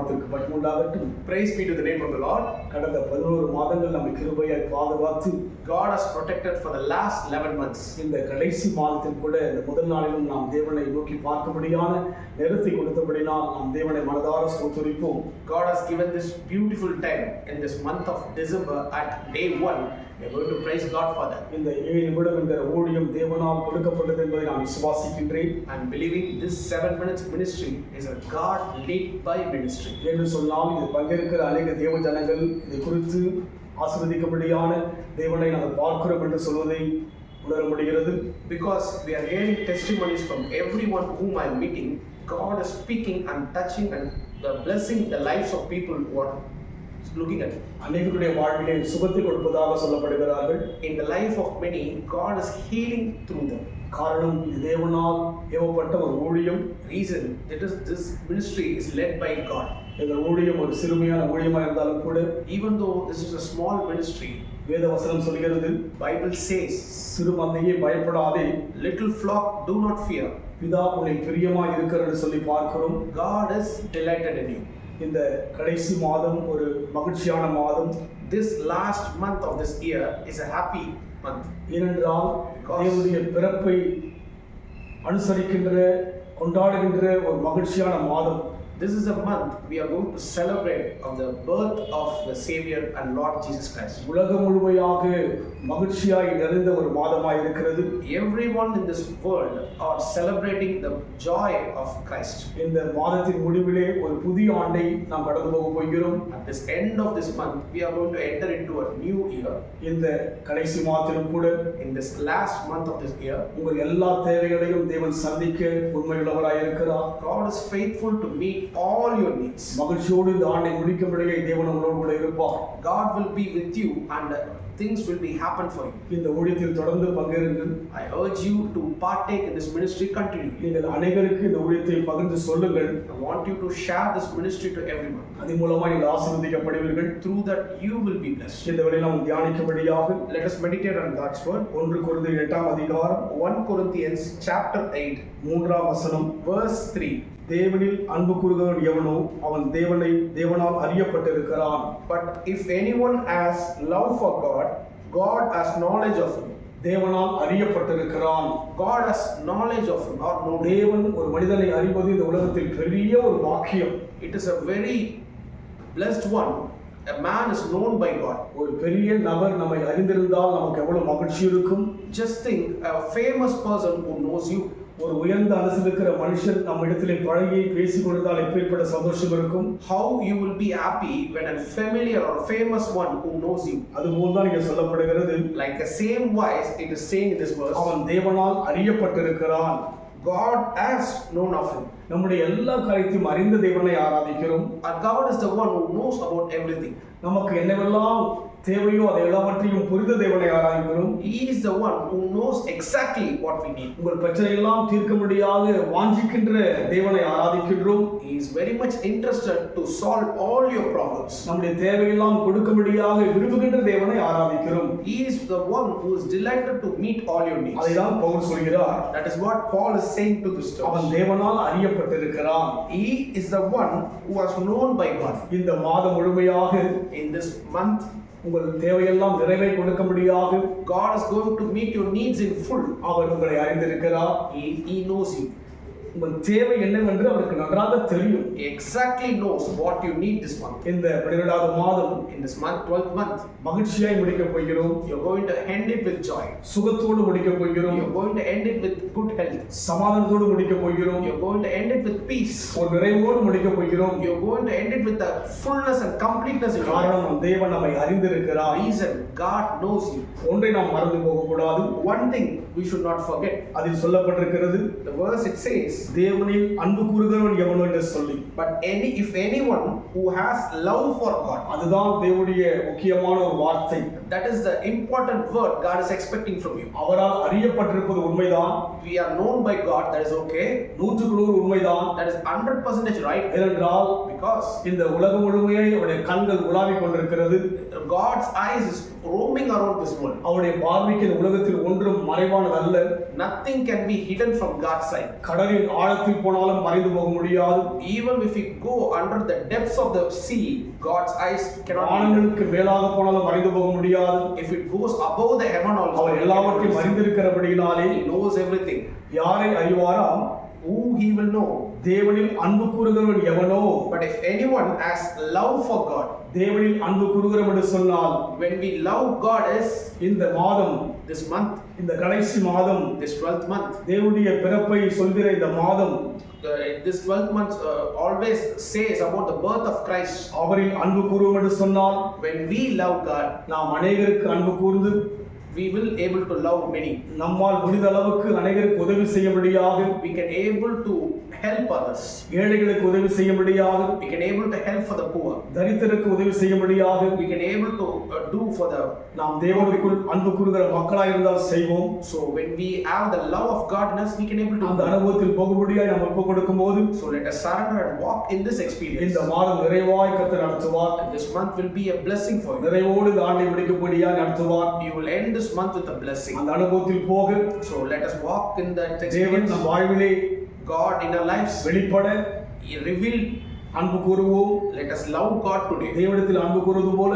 நாமத்திற்கு மகிமை உண்டாகட்டும். Praise be to the name of the Lord. கடந்த 11 மாதங்கள் நம்மை கிருபையாய் பாதுகாத்து God has protected for the last 11 months. இந்த கடைசி மாதத்தில் கூட இந்த முதல் நாளிலும் நாம் தேவனை நோக்கி பார்க்கும்படியான நேரத்தை கொடுத்தபடினால் நாம் தேவனை மனதார ஸ்தோத்திரிப்போம். God has given this beautiful time in this month of December at day 1. We are going to praise God for that. இந்த 7 நிமிடம் என்கிற ஊழியம் தேவனால் கொடுக்கப்பட்டது என்பதை நான் விசுவாசிக்கின்றேன். I am believing this 7 minutes ministry is a God led by ministry. என்று சொன்னால் இது பங்கேற்கிற அநேக தேவ ஜனங்கள் இதை குறித்து ஆசீர்வதிக்கும்படியான தேவனை நாங்கள் பார்க்கிறோம் என்று சொல்வதை உணர முடிகிறது. Because we are hearing testimonies from everyone whom I am meeting. God is speaking and touching and blessing the lives of people who are looking at it. அநேகருடைய வாழ்விலே சுகத்தை கொடுப்பதாக சொல்லப்படுகிறார்கள். In the life of many, God is healing through them. காரணம் இது தேவனால் ஏவப்பட்ட ஒரு ஊழியம். Reason that is this ministry is led by God. இந்த ஊழியம் ஒரு சிறுமையான ஊழியமாக இருந்தாலும் கூட, even though this is a small ministry, வேத வசனம் சொல்கிறது, Bible says, சிறு மந்தையே பயப்படாதே, little flock do not fear. பிதா உன்னில் பிரியமாய் இருக்கிறார் என்று சொல்லி பார்க்கிறோம். God is delighted in you. இந்த கடைசி மாதம் ஒரு மகிழ்ச்சியான மாதம். This last month of this year is a happy month. ஏனென்றால் தேவனுடைய பிறப்பை அனுசரிக்கின்ற கொண்டாடுகின்ற ஒரு மகிழ்ச்சியான மாதம். This is a month we are going to celebrate of the birth of the Savior and Lord Jesus Christ. உலகம் முழுமையாக மகிழ்ச்சியாய் நிறைந்த ஒரு மாதமாய் இருக்கிறது. Everyone in this world are celebrating the joy of Christ. இந்த மாதத்தின் முடிவிலே ஒரு புதிய ஆண்டை நாம் கடந்து போக போகிறோம். At this end of this month we are going to enter into a new year. இந்த கடைசி மாதத்திலும் கூட, in this last month of this year, உங்கள் எல்லா தேவைகளையும் தேவன் சந்திக்க உண்மையுள்ளவராய் இருக்கிறார். God is faithful to meet all your needs. மகிழ்ச்சியோடு இந்த ஆண்டை முடிக்கும்படியே தேவன் உங்களோடு கூட இருப்பார். God will be with you and things will be happen for you. இந்த ஊழியத்தில் தொடர்ந்து பங்கேறுங்கள். I urge you to partake in this ministry continually. நீங்கள் அனைவருக்கு இந்த ஊழியத்தை பகிர்ந்து சொல்லுங்கள். I want you to share this ministry to everyone. அதன் மூலமாக நீங்கள் ஆசீர்வதிக்கப்படுவீர்கள். Through that you will be blessed. இந்த வேளையில் நாம் தியானிக்கும்படியாக Let us meditate on God's word. 1 கொரிந்தியர் 8ஆம் அதிகாரம் 1 Corinthians chapter 8 3ஆம் வசனம். verse 3. தேவனில் அன்பு கூறுகிறவன் எவனோ அவன் தேவனால் அறியப்பட்டிருக்கிறான். But if anyone has love for God, God has knowledge of him. தேவனால் அறியப்பட்டிருக்கிறான். God has knowledge of him or known him. தேவன் ஒரு மனிதனை அறிவது இந்த உலகத்தில் பெரிய ஒரு பாக்கியம். It is a very blessed one. A man is known by God. ஒரு பெரிய நபர் நம்மை அறிந்திருந்தால் நமக்கு எவ்வளவு மகிழ்ச்சி இருக்கும். Just think, a famous person who knows you. ஒரு உயர்ந்த அந்தஸ்தில் இருக்கிற மனுஷன் நம்ம இடத்திலே பழகி பேசிக் கொடுத்தால் எப்பேற்பட்ட சந்தோஷம் இருக்கும். How you will be happy when a familiar or famous one who knows you. அதுபோல் தான் இங்கே சொல்லப்படுகிறது. Like the same wise it is saying in this verse. அவன் தேவனால் அறியப்பட்டிருக்கிறான். God has known of him. நம்முடைய எல்லா காரியத்தையும் அறிந்த தேவனை ஆராதிக்கிறோம். And God is the one who knows about everything. நமக்கு என்னவெல்லாம் தேவையோ அதை எல்லாவற்றையும் புரிந்த தேவனை ஆராதிக்கிறோம். He is the one who knows exactly what we need. உங்கள் பிரச்சனையெல்லாம் தீர்க்க முடியாத வாஞ்சிக்கின்ற தேவனை ஆராதிக்கின்றோம். He is very much interested to solve all your problems. நம்முடைய தேவையெல்லாம் கொடுக்கும்படியாக விரும்புகின்ற தேவனை ஆராதிக்கிறோம். He is the one who is delighted to meet all your needs. அதைதான் பவுல் சொல்கிறார். That is what Paul is saying to this அவன் church. தேவனால் அறியப்பட்டிருக்கிறான். He is the one who was known by God. இந்த மாதம் முழுமையாக In this month, உங்கள் தேவையெல்லாம் நிறைவே கொடுக்கும்படியாக God is going to meet your needs in full. அவர் உங்களை அறிந்திருக்கிறார். He knows you. உங்கள் தேவை என்னவென்று அவருக்கு நன்றாக தெரியும். He exactly knows what you need this month. இந்த 12வது மாதம், In this month, 12th month, மகிழ்ச்சியாய் முடிக்க போகிறோம். you're going to end it with joy. சுகத்தோடு முடிக்க போகிறோம். You're going to end it with good health. சமாதானத்தோடு முடிக்க போகிறோம். You're going to end it with peace. ஒரு நிறைவோடு முடிக்க போகிறோம். You're going to end it with the fullness and completeness in your life. காரணம் தேவன் நம்மை அறிந்திருக்கிறார். Reason, God knows you. ஒன்றை நாம் மறந்து போக கூடாது. One thing we should not forget. அதில் சொல்லப்பட்டிருக்கிறது, The verse it says, தேவனில் அன்பு கூறுகிறவன் எவனோ என்று சொல்லி. but if anyone who has love for God. அதுதான் தேவனுடைய முக்கியமான ஒரு வார்த்தை. That is the important word God is expecting from you. அவரால் அறியப்பட்டிருப்பது உண்மைதான். We are known by God, that is okay. 100% உண்மைதான். That is 100% right. ஏனென்றால் Because இந்த உலகம் முழுமையை அவருடைய கண்கள் உலாவிக் கொண்டிருக்கிறது. God's eyes is roaming around this world. அவருடைய பார்வைக்கு இந்த உலகத்தில் ஒன்றும் மறைவானதல்ல. Nothing can be hidden from God's sight. கடலின் ஆழத்தில் போனாலும் மறைந்து போக முடியாது. Even if we go under the depths of the sea, God's eyes cannot. வானங்களுக்கு மேலாக போனாலும் மறைந்து போக முடியாது. If it goes above the heaven also, அவர் எல்லாவற்றையும் அறிந்திருக்கிறபடியினாலே He knows everything. யாரை அறிவாராம்? Who He will know. தேவனில் அன்பு கூறுகிறவன் எவனோ? But if anyone has love for God, தேவனில் அன்பு கூறுகிறவன் என்று சொன்னால் when we love God is இந்த மாதம், this month, இந்த கடைசி மாதம், this 12th month, தேவனுடைய பிறப்பை சொல்கிற இந்த மாதம், this 12th month always says about the birth of Christ. அவரில் அன்பு கூறுவோம் என்று சொன்னால் When we love God, நாம் அநேகருக்கு அன்பு கூர்ந்து we will able to love many. நம்மால் முடிந்த அளவுக்கு அநேகருக்கு உதவி செய்யும்படியாக, We can able to help others. ஏழைகளுக்கு உதவி செய்யும்படியாக, We can able to help for the poor. தரித்திரருக்கு உதவி செய்யும்படியாக We can able to do for the. நாம் தேவனுக்குள் அன்பு கூறுகிற மக்களாக இருந்தால் செய்வோம். So when we have the love of God in us, we can able அந்த to. அனுபவத்தில் போகும்படியாக நாம் ஒப்புக் கொடுக்கும் போது So let us surrender and walk in this experience. இந்த மாதம் நிறைவாய் கர்த்தர் நடத்துவார். And this month will be a blessing for you. நிறைவோடு இந்த ஆண்டை முடிக்கும்படியாக நடத்துவார். You will end this month with a blessing. அந்த அனுபவத்தில் போக So let us walk in that தேவன் experience. நம் வாழ்விலே God in our lives, வெளிப்பட He revealed. அன்பு கூறுவோம். Let us love God today. தேவனிடத்தில் அன்பு கூறுவது போல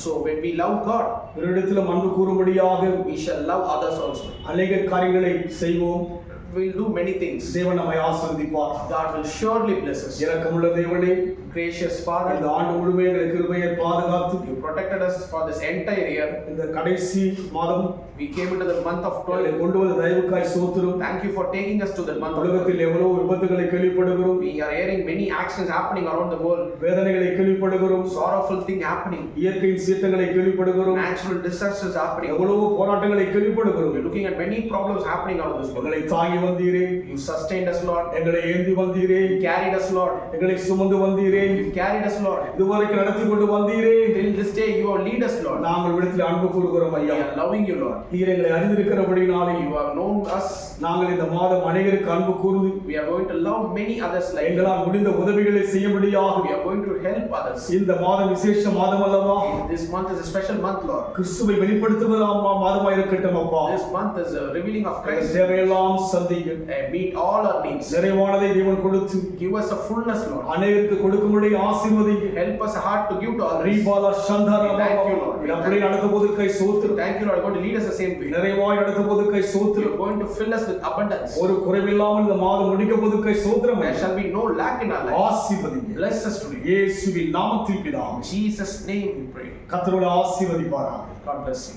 So when we love God, பிறரிடத்திலும் அன்பு கூறும்படியாக we shall love others also. அநேக காரியங்களை செய்வோம். We'll do many things. தேவன் நம்மை ஆசீர்வதிப்பார். God will surely bless us. இரக்கமுள்ள தேவனே, Gracious இந்த Father, ஆண்டு முழுமையாக எங்களை கிருபையை பாதுகாத்து you protected us for this entire year. இந்த கடைசி மாதம் We came into the month of எங்களை 12. கொண்டு வந்த தயவுக்காய் சோத்திரம். Thank you for taking us to the month of 12. உலகத்தில் எவ்வளவு விபத்துகளை கேள்விப்படுகிறோம், We are hearing many actions happening around the world. வேதனைகளை கேள்விப்படுகிறோம், Sorrowful thing happening. இயற்கையின் சீற்றங்களை கேள்விப்படுகிறோம், Natural disasters happening. எவ்வளவு போராட்டங்களை கேள்விப்படுகிறோம். We're looking at many problems happening around this world. எங்களை தாங்கி வந்தீரே, You sustained us, Lord. எங்களை ஏந்தி வந்தீரே, You carried us, Lord. எங்களை சுமந்து வந்தீரே, You carried us, Lord. இதுவரைக்கும் நடத்தி கொண்டு வந்தீரே. Till this day, you are lead us, Lord. நாங்கள் விடத்தில் அன்பு கூறுகிறோம் We ஐயா. are loving you, Lord. நீர் எங்களை அறிந்திருக்கிறபடினாலே You have known us. நாங்கள் இந்த மாதம் அநேகருக்கு அன்பு கூர்ந்து We are going to love many others like you. எங்களால் முடிந்த உதவிகளை செய்யும்படியாக We are going to help others. இந்த மாதம் விசேஷ மாதம் அல்லவா? This month is a special month, Lord. கிறிஸ்துவை வெளிப்படுத்துவதாம் மாதமாக இருக்கட்டும் அப்பா. This month is a revealing of எங்கள் Christ. தேவையெல்லாம் சந்திக்க Meet all our needs. நிறைவானதை தேவன் கொடுத்து Give us a fullness, Lord. அநேகருக்கு கொடுக்கும்படி ஆசீர்வதிங்க. Help us a heart to give to others. ரீபாலா சந்தாரா Thank you, Lord. அப்படியே நடத்துவதற்கை சோத்திரம். Thank you, Lord. You're going to lead us the same way. நிறைவாய் நடத்துவதற்கை சோத்திரம். You're going to fill us with abundance. ஒரு குறைவில்லாமல் இந்த மாதம் முடிக்கப்படுவதற்கை சோத்திரம். There shall be no lack in our life. ஆசீர்வதிங்க. Bless us today. இயேசுவின் நாமத்தில் பிதாவே. In Jesus' name we pray. கர்த்தரோடு ஆசீர்வதிப்பாராக. God bless you.